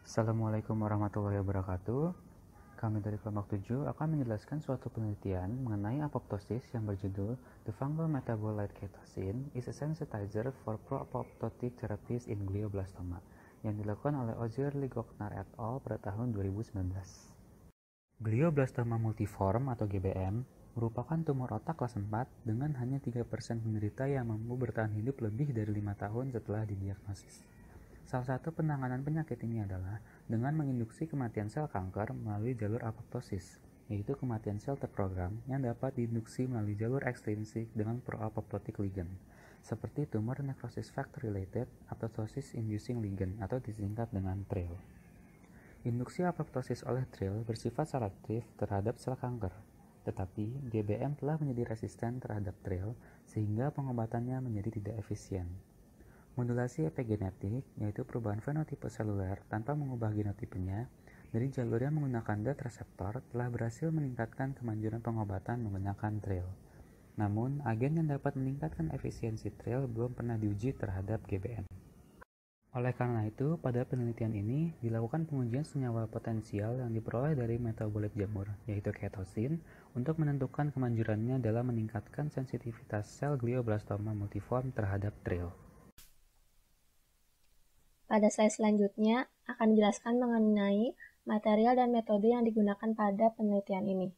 Assalamualaikum warahmatullahi wabarakatuh. Kami dari kelompok 7 akan menjelaskan suatu penelitian mengenai apoptosis yang berjudul The Fungal Metabolite Ketosine is a Sensitizer for Pro-Apoptotic Therapies in Glioblastoma yang dilakukan oleh Ozier Ligoknar et al. Pada tahun 2019. Glioblastoma multiforme atau GBM merupakan tumor otak kelas 4 dengan hanya 3% penderita yang mampu bertahan hidup lebih dari 5 tahun setelah didiagnosis. Salah satu penanganan penyakit ini adalah dengan menginduksi kematian sel kanker melalui jalur apoptosis, yaitu kematian sel terprogram yang dapat diinduksi melalui jalur ekstrinsik dengan pro-apoptotic ligand, seperti tumor necrosis factor related apoptosis inducing ligand atau disingkat dengan TRIL. Induksi apoptosis oleh TRIL bersifat selektif terhadap sel kanker, tetapi GBM telah menjadi resisten terhadap TRIL sehingga pengobatannya menjadi tidak efisien. Modulasi epigenetik, yaitu perubahan fenotipe seluler tanpa mengubah genotipenya, dari jalur yang menggunakan DAT reseptor telah berhasil meningkatkan kemanjuran pengobatan menggunakan TRIL. Namun, agen yang dapat meningkatkan efisiensi TRIL belum pernah diuji terhadap GBM. Oleh karena itu, pada penelitian ini dilakukan pengujian senyawa potensial yang diperoleh dari metabolit jamur, yaitu ketosin, untuk menentukan kemanjurannya dalam meningkatkan sensitivitas sel glioblastoma multiforme terhadap TRIL. Pada slide selanjutnya akan dijelaskan mengenai material dan metode yang digunakan pada penelitian ini.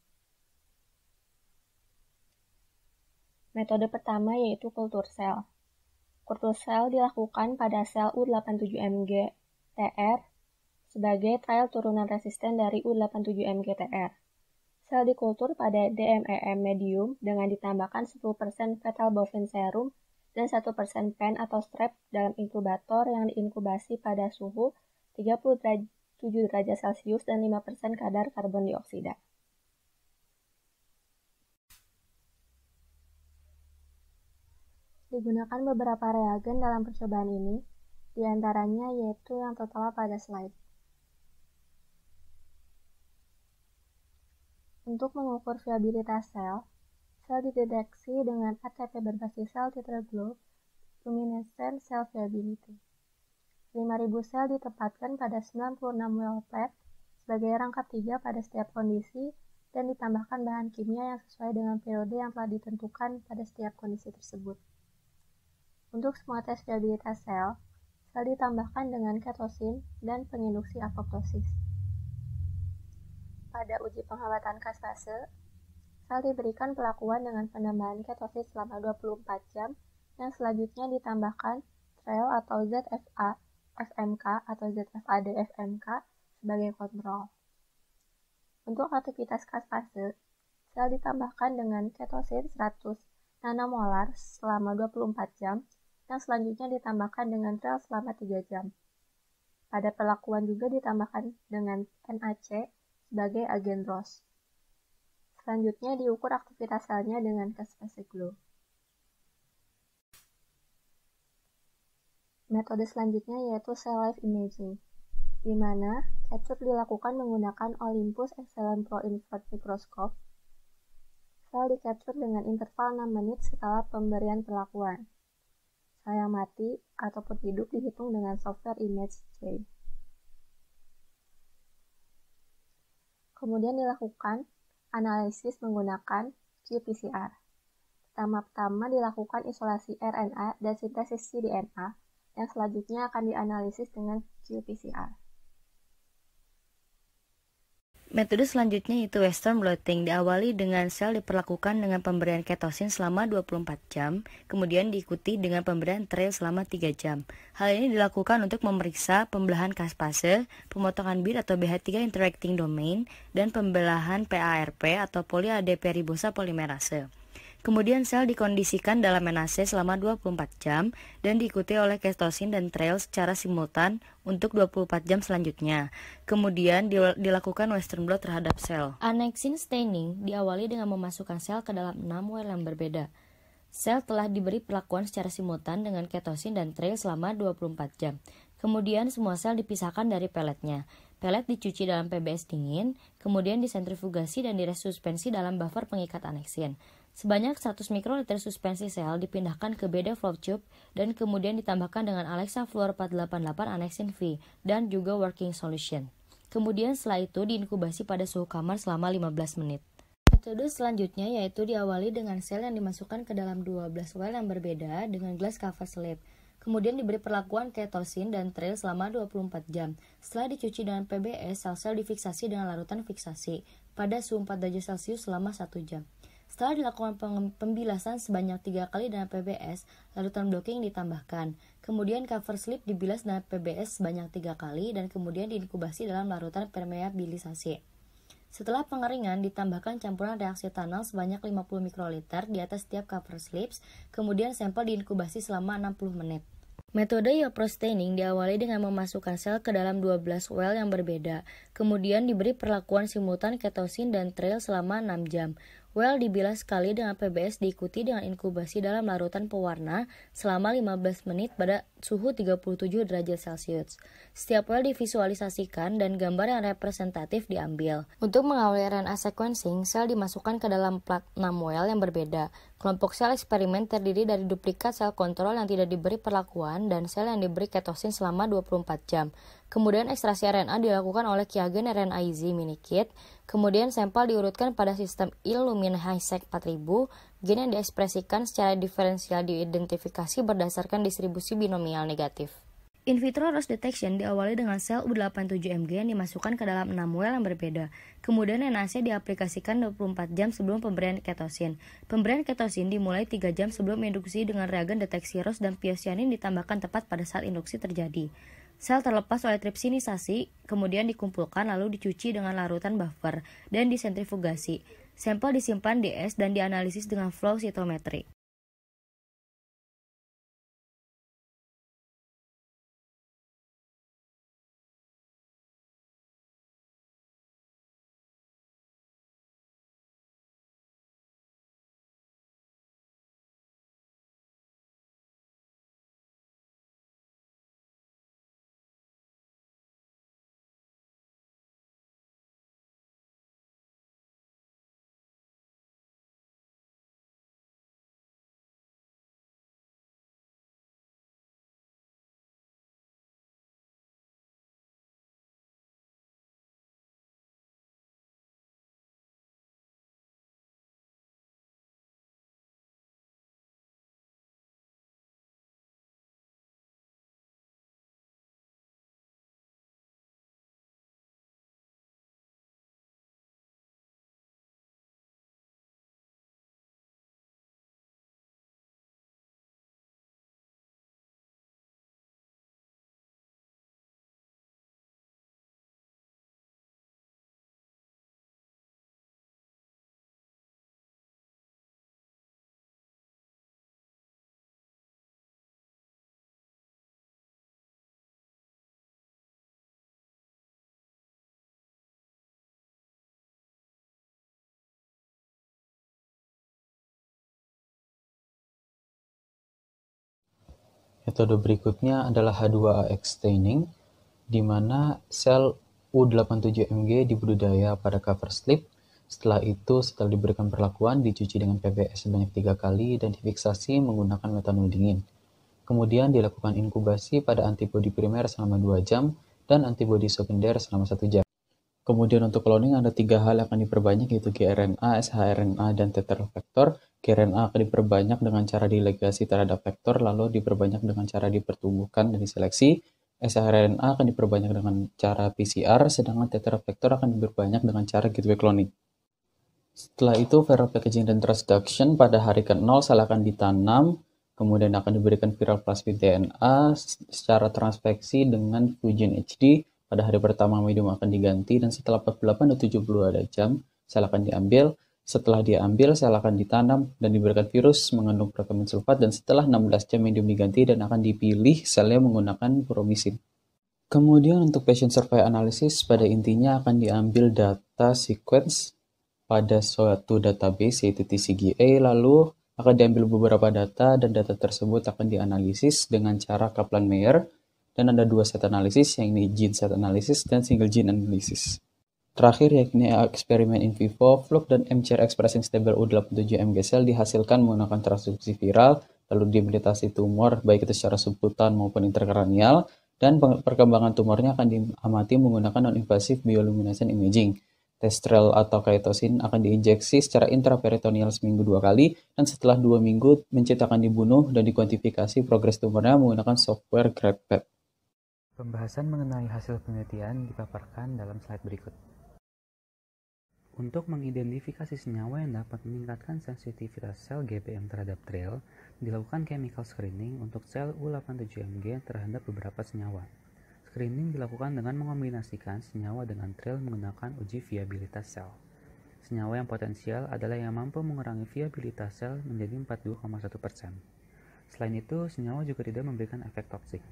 Metode pertama yaitu kultur sel. Kultur sel dilakukan pada sel U87MG TR sebagai trial turunan resisten dari U87MG TR. Sel dikultur pada DMEM medium dengan ditambahkan 10% fetal bovine serum dan 1% pen atau strep dalam inkubator yang diinkubasi pada suhu 37 derajat Celcius dan 5% kadar karbon dioksida. Digunakan beberapa reagen dalam percobaan ini, diantaranya yaitu yang tertera pada slide. Untuk mengukur viabilitas sel dideteksi dengan ATP berbasis sel titer glow luminescent cell viability. 5.000 sel ditempatkan pada 96 well plate sebagai rangkap 3 pada setiap kondisi dan ditambahkan bahan kimia yang sesuai dengan periode yang telah ditentukan pada setiap kondisi tersebut. Untuk semua tes viabilitas sel ditambahkan dengan ketosin dan penginduksi apoptosis. Pada uji penghambatan caspase, sel diberikan perlakuan dengan penambahan ketosis selama 24 jam yang selanjutnya ditambahkan TRIL atau ZFA FMK atau ZFAD FMK sebagai kontrol. Untuk aktivitas caspase, sel ditambahkan dengan ketosin 100 nanomolar selama 24 jam yang selanjutnya ditambahkan dengan TRIL selama 3 jam. Pada perlakuan juga ditambahkan dengan NAC sebagai agen ROS. Selanjutnya diukur aktivitas selnya dengan caspase glow. Metode selanjutnya yaitu cell life imaging, di mana capture dilakukan menggunakan Olympus Excellent Pro Infrared Microscope. Sel di-capture dengan interval 6 menit setelah pemberian perlakuan. Sel yang mati ataupun hidup dihitung dengan software image tray. Kemudian dilakukan analisis menggunakan qPCR. Pertama-tama dilakukan isolasi RNA dan sintesis cDNA, yang selanjutnya akan dianalisis dengan qPCR. Metode selanjutnya yaitu Western blotting, diawali dengan sel diperlakukan dengan pemberian ketosin selama 24 jam, kemudian diikuti dengan pemberian TRIL selama 3 jam. Hal ini dilakukan untuk memeriksa pembelahan caspase, pemotongan BID atau BH3 interacting domain, dan pembelahan PARP atau polyADP ribosa polimerase. Kemudian sel dikondisikan dalam NAC selama 24 jam dan diikuti oleh ketosin dan TRIL secara simultan untuk 24 jam selanjutnya. Kemudian dilakukan Western blot terhadap sel. Annexin staining diawali dengan memasukkan sel ke dalam 6 well yang berbeda. Sel telah diberi perlakuan secara simultan dengan ketosin dan TRIL selama 24 jam. Kemudian semua sel dipisahkan dari peletnya. Pelet dicuci dalam PBS dingin, kemudian disentrifugasi dan diresuspensi dalam buffer pengikat annexin. Sebanyak 100 mikroliter suspensi sel dipindahkan ke beda flow tube dan kemudian ditambahkan dengan Alexa Fluor 488 Annexin V dan juga working solution. Kemudian setelah itu diinkubasi pada suhu kamar selama 15 menit. Metode selanjutnya yaitu diawali dengan sel yang dimasukkan ke dalam 12 well yang berbeda dengan glass cover slip. Kemudian diberi perlakuan ketosin dan trail selama 24 jam. Setelah dicuci dengan PBS, sel-sel difiksasi dengan larutan fiksasi pada suhu 4 derajat Celcius selama 1 jam. Setelah dilakukan pembilasan sebanyak 3 kali dengan PBS, larutan blocking ditambahkan. Kemudian cover slip dibilas dengan PBS sebanyak 3 kali dan kemudian diinkubasi dalam larutan permeabilisasi. Setelah pengeringan, ditambahkan campuran reaksi tunnel sebanyak 50 mikroliter di atas setiap cover slips, kemudian sampel diinkubasi selama 60 menit. Metode Yopro staining diawali dengan memasukkan sel ke dalam 12 well yang berbeda, kemudian diberi perlakuan simultan ketosin dan trail selama 6 jam. Well dibilas sekali dengan PBS diikuti dengan inkubasi dalam larutan pewarna selama 15 menit pada suhu 37 derajat Celcius. Setiap well divisualisasikan dan gambar yang representatif diambil. Untuk mengawali RNA sequencing, sel dimasukkan ke dalam plat 6 well yang berbeda. Kelompok sel eksperimen terdiri dari duplikat sel kontrol yang tidak diberi perlakuan dan sel yang diberi ketosin selama 24 jam. Kemudian ekstraksi RNA dilakukan oleh Qiagen RNA-Easy Minikit. Kemudian sampel diurutkan pada sistem Illumina HiSeq 4000. Gen yang diekspresikan secara diferensial diidentifikasi berdasarkan distribusi binomial negatif. In vitro ROS detection diawali dengan sel U87Mg yang dimasukkan ke dalam 6 well yang berbeda. Kemudian NAC diaplikasikan 24 jam sebelum pemberian ketosin. Pemberian ketosin dimulai 3 jam sebelum induksi dengan reagen deteksi ROS dan piocyanin ditambahkan tepat pada saat induksi terjadi. Sel terlepas oleh tripsinisasi, kemudian dikumpulkan lalu dicuci dengan larutan buffer dan disentrifugasi. Sampel disimpan di es dan dianalisis dengan flow cytometry. Metode berikutnya adalah H2AX staining, di mana sel U87Mg dibudidaya pada cover slip. Setelah itu, setelah diberikan perlakuan, dicuci dengan PBS sebanyak 3 kali dan difiksasi menggunakan metanol dingin. Kemudian dilakukan inkubasi pada antibodi primer selama 2 jam dan antibodi sekunder selama 1 jam. Kemudian untuk cloning ada 3 hal yang akan diperbanyak, yaitu gRNA, shRNA, dan tetramer vektor. gRNA akan diperbanyak dengan cara delegasi terhadap vektor, lalu diperbanyak dengan cara dipertumbuhkan dan diseleksi. shRNA akan diperbanyak dengan cara PCR, sedangkan tetramer vektor akan diperbanyak dengan cara gateway cloning. Setelah itu, viral packaging dan transduction pada hari ke-0 sel akan ditanam, kemudian akan diberikan viral plasmid DNA secara transfeksi dengan Fusion HD. Pada hari pertama medium akan diganti dan setelah 48 atau 72 jam sel akan diambil. Setelah diambil, sel akan ditanam dan diberikan virus mengandung protein sulfat dan setelah 16 jam medium diganti dan akan dipilih selnya menggunakan promisin. Kemudian untuk patient survey analysis pada intinya akan diambil data sequence pada suatu database yaitu TCGA, lalu akan diambil beberapa data dan data tersebut akan dianalisis dengan cara Kaplan-Meier. Dan ada 2 set analisis, yang ini gene set analysis dan single gene analysis. terakhir yakni eksperimen in vivo, Fluke dan MCR expressing stable U87MG cell dihasilkan menggunakan transduksi viral, lalu diimitasi tumor, baik itu secara subkutan maupun intrakranial, dan perkembangan tumornya akan diamati menggunakan non-invasive bioluminescent imaging. Testrel atau kaitosin akan diinjeksi secara intraperitoneal seminggu 2 kali, dan setelah 2 minggu menciptakan dibunuh dan dikuantifikasi progres tumornya menggunakan software GradPad. Pembahasan mengenai hasil penelitian dipaparkan dalam slide berikut. Untuk mengidentifikasi senyawa yang dapat meningkatkan sensitivitas sel GBM terhadap TRAIL, dilakukan chemical screening untuk sel U87MG terhadap beberapa senyawa. Screening dilakukan dengan mengombinasikan senyawa dengan TRAIL menggunakan uji viabilitas sel. Senyawa yang potensial adalah yang mampu mengurangi viabilitas sel menjadi 42,1%. Selain itu, senyawa juga tidak memberikan efek toksik.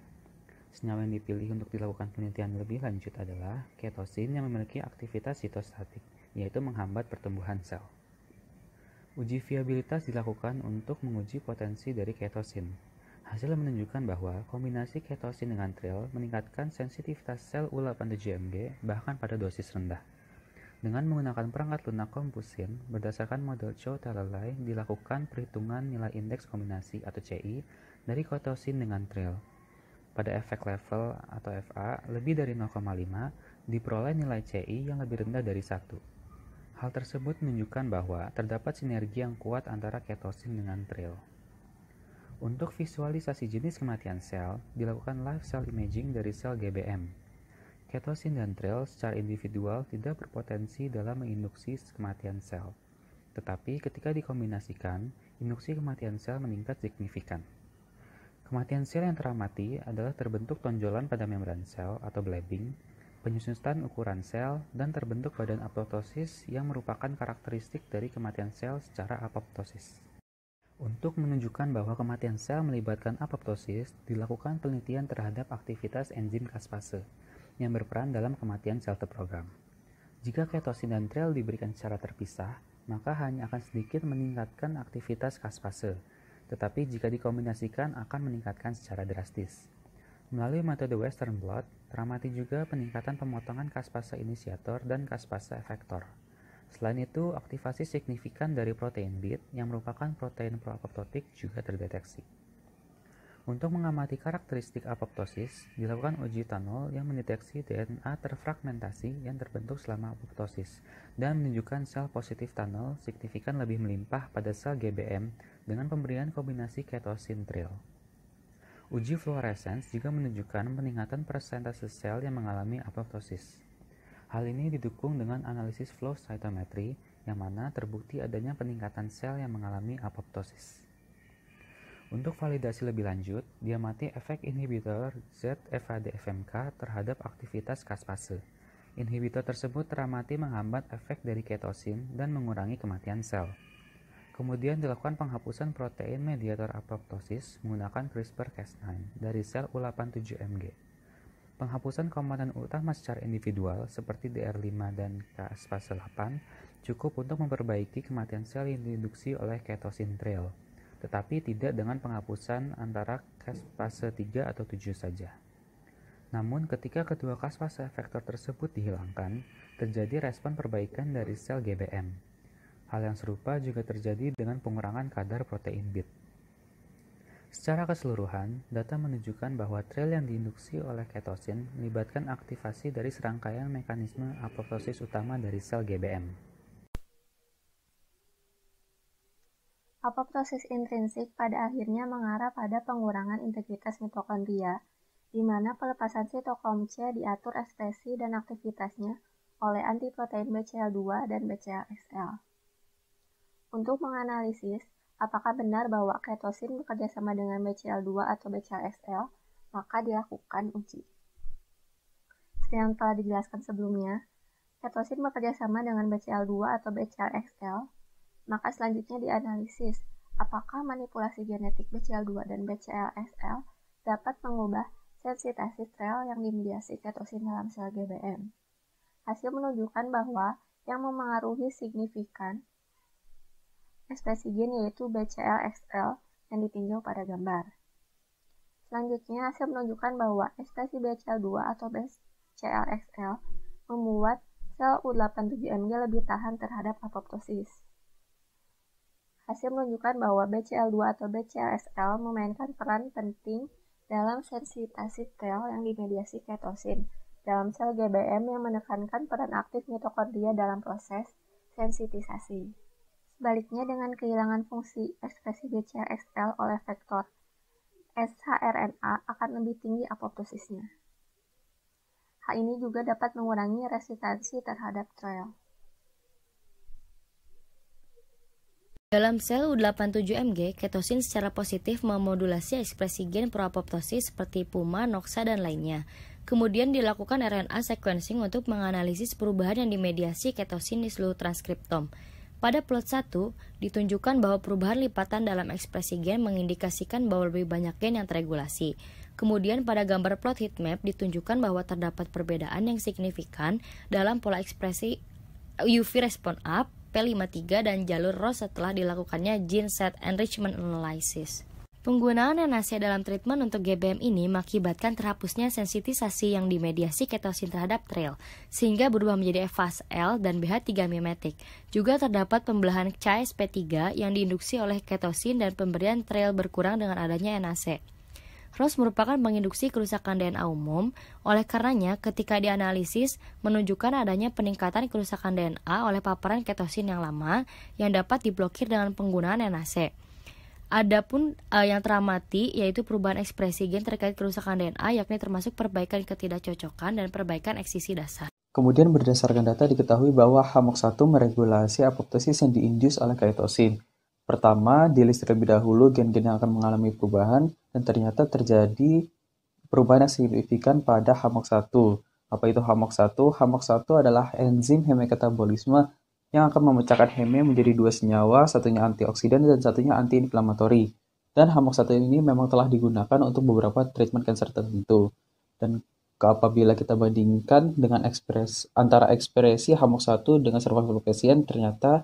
Senyawa yang dipilih untuk dilakukan penelitian lebih lanjut adalah ketosin yang memiliki aktivitas sitostatik, yaitu menghambat pertumbuhan sel. Uji viabilitas dilakukan untuk menguji potensi dari ketosin. Hasil menunjukkan bahwa kombinasi ketosin dengan TRAIL meningkatkan sensitivitas sel U87MG bahkan pada dosis rendah. Dengan menggunakan perangkat lunak kompusin, berdasarkan model Chow-Talalay dilakukan perhitungan nilai indeks kombinasi atau CI dari ketosin dengan TRAIL. Pada efek level atau FA lebih dari 0,5, diperoleh nilai CI yang lebih rendah dari 1. Hal tersebut menunjukkan bahwa terdapat sinergi yang kuat antara ketosin dengan TRAIL. Untuk visualisasi jenis kematian sel, dilakukan live cell imaging dari sel GBM. Ketosin dan TRAIL secara individual tidak berpotensi dalam menginduksi kematian sel. Tetapi ketika dikombinasikan, induksi kematian sel meningkat signifikan. Kematian sel yang teramati adalah terbentuk tonjolan pada membran sel atau blabbing, penyusutan ukuran sel, dan terbentuk badan apoptosis yang merupakan karakteristik dari kematian sel secara apoptosis. Untuk menunjukkan bahwa kematian sel melibatkan apoptosis, dilakukan penelitian terhadap aktivitas enzim caspase yang berperan dalam kematian sel terprogram. Jika ketosin dan TRAIL diberikan secara terpisah, maka hanya akan sedikit meningkatkan aktivitas caspase, tetapi jika dikombinasikan akan meningkatkan secara drastis. Melalui metode Western blot, teramati juga peningkatan pemotongan caspase inisiator dan caspase efektor. Selain itu, aktivasi signifikan dari protein BEAT yang merupakan protein proapoptotik juga terdeteksi. Untuk mengamati karakteristik apoptosis, dilakukan uji tunnel yang mendeteksi DNA terfragmentasi yang terbentuk selama apoptosis dan menunjukkan sel positif tunnel signifikan lebih melimpah pada sel GBM dengan pemberian kombinasi ketosin TRAIL. Uji fluorescence juga menunjukkan peningkatan persentase sel yang mengalami apoptosis. Hal ini didukung dengan analisis flow cytometry yang mana terbukti adanya peningkatan sel yang mengalami apoptosis. Untuk validasi lebih lanjut, diamati efek inhibitor ZFAD-FMK terhadap aktivitas caspase. Inhibitor tersebut teramati menghambat efek dari ketosin dan mengurangi kematian sel. Kemudian dilakukan penghapusan protein mediator apoptosis menggunakan CRISPR-Cas9 dari sel U87MG. Penghapusan komponen utama secara individual seperti DR5 dan caspase 8 cukup untuk memperbaiki kematian sel yang diinduksi oleh ketosin TRAIL, tetapi tidak dengan penghapusan antara caspase 3 atau 7 saja. Namun ketika kedua caspase efektor tersebut dihilangkan, terjadi respon perbaikan dari sel GBM. Hal yang serupa juga terjadi dengan pengurangan kadar protein BEAT. Secara keseluruhan, data menunjukkan bahwa TRAIL yang diinduksi oleh ketosin melibatkan aktivasi dari serangkaian mekanisme apoptosis utama dari sel GBM. Apoptosis intrinsik pada akhirnya mengarah pada pengurangan integritas mitokondria, di mana pelepasan sitokrom C diatur ekspresi dan aktivitasnya oleh antiprotein BCL2 dan BCL-XL. Untuk menganalisis apakah benar bahwa ketosin bekerja sama dengan BCL2 atau BCL-XL, maka dilakukan uji. Seperti yang telah dijelaskan sebelumnya, ketosin bekerja sama dengan BCL2 atau BCL-XL, maka selanjutnya dianalisis apakah manipulasi genetik BCL2 dan BCL-XL dapat mengubah sensitivitas TRAIL yang dimediasi ketosin dalam sel GBM. Hasil menunjukkan bahwa yang memengaruhi signifikan ekspresi gen yaitu BCL-XL yang ditinjau pada gambar. Selanjutnya, hasil menunjukkan bahwa ekspresi BCL2 atau BCL-XL membuat sel U87Mg lebih tahan terhadap apoptosis. Hasil menunjukkan bahwa BCL2 atau BCLSL memainkan peran penting dalam sensitasi TREL yang dimediasi ketosin dalam sel GBM yang menekankan peran aktif mitokondria dalam proses sensitisasi. Sebaliknya, dengan kehilangan fungsi ekspresi BCLXL oleh vektor shRNA akan lebih tinggi apoptosisnya. Hal ini juga dapat mengurangi resistansi terhadap TREL. Dalam sel U87Mg, ketosin secara positif memodulasi ekspresi gen proapoptosis seperti PUMA, NOXA, dan lainnya. Kemudian dilakukan RNA sequencing untuk menganalisis perubahan yang dimediasi ketosin di seluruh transkriptom. Pada plot 1, ditunjukkan bahwa perubahan lipatan dalam ekspresi gen mengindikasikan bahwa lebih banyak gen yang teregulasi. Kemudian pada gambar plot heatmap ditunjukkan bahwa terdapat perbedaan yang signifikan dalam pola ekspresi UV response up, P53 dan jalur ROS setelah dilakukannya gene set enrichment analysis. Penggunaan NAC dalam treatment untuk GBM ini mengakibatkan terhapusnya sensitisasi yang dimediasi ketosin terhadap TREL, sehingga berubah menjadi FASL dan BH3 mimetik. Juga terdapat pembelahan CASP3 yang diinduksi oleh ketosin dan pemberian TREL berkurang dengan adanya NAC. ROS merupakan penginduksi kerusakan DNA umum, oleh karenanya ketika dianalisis menunjukkan adanya peningkatan kerusakan DNA oleh paparan ketosin yang lama yang dapat diblokir dengan penggunaan NAC. Adapun yang teramati yaitu perubahan ekspresi gen terkait kerusakan DNA, yakni termasuk perbaikan ketidakcocokan dan perbaikan eksisi dasar. Kemudian berdasarkan data diketahui bahwa HAMOX1 meregulasi apoptosis yang diinduce oleh kaitosin. Pertama, di list terlebih dahulu gen-gen yang akan mengalami perubahan, dan ternyata terjadi perubahan yang signifikan pada HAMOX1. Apa itu HAMOX1? HAMOX1 adalah enzim hemokatabolisme yang akan memecahkan heme menjadi dua senyawa, satunya antioksidan dan satunya anti-inflamatori. Dan HAMOX1 ini memang telah digunakan untuk beberapa treatment kanker tertentu. Dan apabila kita bandingkan dengan antara ekspresi HAMOX1 dengan survival patient, ternyata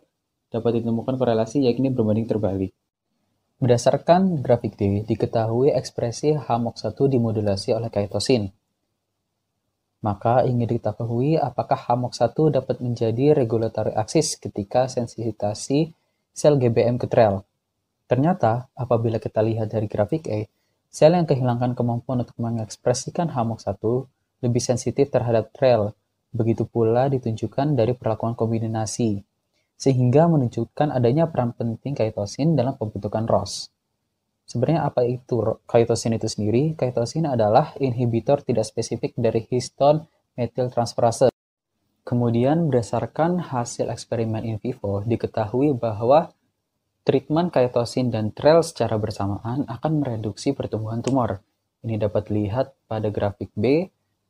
dapat ditemukan korelasi yakni berbanding terbalik. Berdasarkan grafik D, diketahui ekspresi HAMOX1 dimodulasi oleh kaitosin. Maka ingin diketahui apakah HAMOX1 dapat menjadi regulatory axis ketika sensitisasi sel GBM ke TREL. Ternyata, apabila kita lihat dari grafik E, sel yang kehilangan kemampuan untuk mengekspresikan HAMOX1 lebih sensitif terhadap TREL, begitu pula ditunjukkan dari perlakuan kombinasi, sehingga menunjukkan adanya peran penting kaitosin dalam pembentukan ROS. Sebenarnya apa itu kaitosin itu sendiri? Kaitosin adalah inhibitor tidak spesifik dari histone methyltransferase. Kemudian berdasarkan hasil eksperimen in vivo, diketahui bahwa treatment kaitosin dan TREL secara bersamaan akan mereduksi pertumbuhan tumor. Ini dapat dilihat pada grafik B,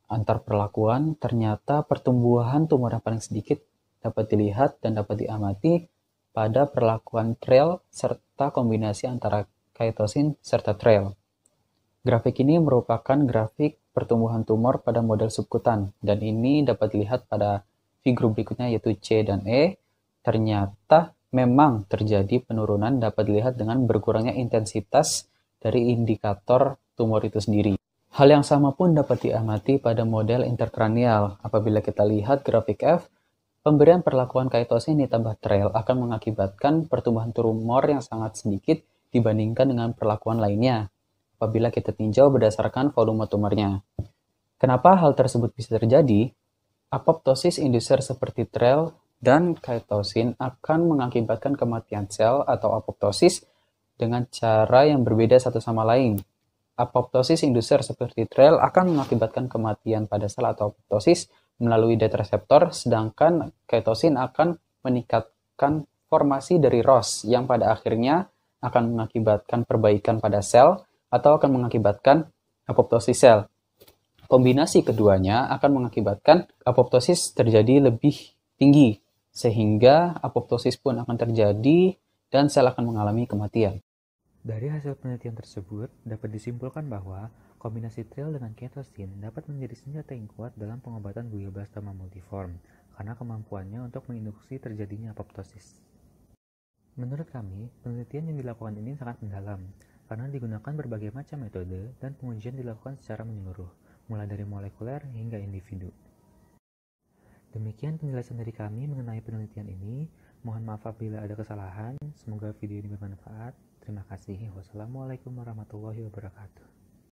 antar perlakuan ternyata pertumbuhan tumor yang paling sedikit dapat dilihat dan dapat diamati pada perlakuan TREL serta kombinasi antara kaitosin serta TREL. Grafik ini merupakan grafik pertumbuhan tumor pada model subkutan, dan ini dapat dilihat pada figur berikutnya yaitu C dan E. Ternyata memang terjadi penurunan dapat dilihat dengan berkurangnya intensitas dari indikator tumor itu sendiri. Hal yang sama pun dapat diamati pada model interkranial. Apabila kita lihat grafik F, pemberian perlakuan kaitosin ditambah TREL akan mengakibatkan pertumbuhan tumor yang sangat sedikit dibandingkan dengan perlakuan lainnya apabila kita tinjau berdasarkan volume tumornya. Kenapa hal tersebut bisa terjadi? Apoptosis inducer seperti TREL dan kaitosin akan mengakibatkan kematian sel atau apoptosis dengan cara yang berbeda satu sama lain. Apoptosis inducer seperti TREL akan mengakibatkan kematian pada sel atau apoptosis melalui det reseptor, sedangkan kaitosin akan meningkatkan formasi dari ROS yang pada akhirnya akan mengakibatkan perbaikan pada sel atau akan mengakibatkan apoptosis sel. Kombinasi keduanya akan mengakibatkan apoptosis terjadi lebih tinggi, sehingga apoptosis pun akan terjadi dan sel akan mengalami kematian. Dari hasil penelitian tersebut, dapat disimpulkan bahwa kombinasi TREL dengan kaitosin dapat menjadi senjata yang kuat dalam pengobatan glioblastoma multiforme karena kemampuannya untuk menginduksi terjadinya apoptosis. Menurut kami, penelitian yang dilakukan ini sangat mendalam karena digunakan berbagai macam metode dan pengujian dilakukan secara menyeluruh, mulai dari molekuler hingga individu. Demikian penjelasan dari kami mengenai penelitian ini. Mohon maaf apabila ada kesalahan. Semoga video ini bermanfaat. Terima kasih. Wassalamualaikum warahmatullahi wabarakatuh.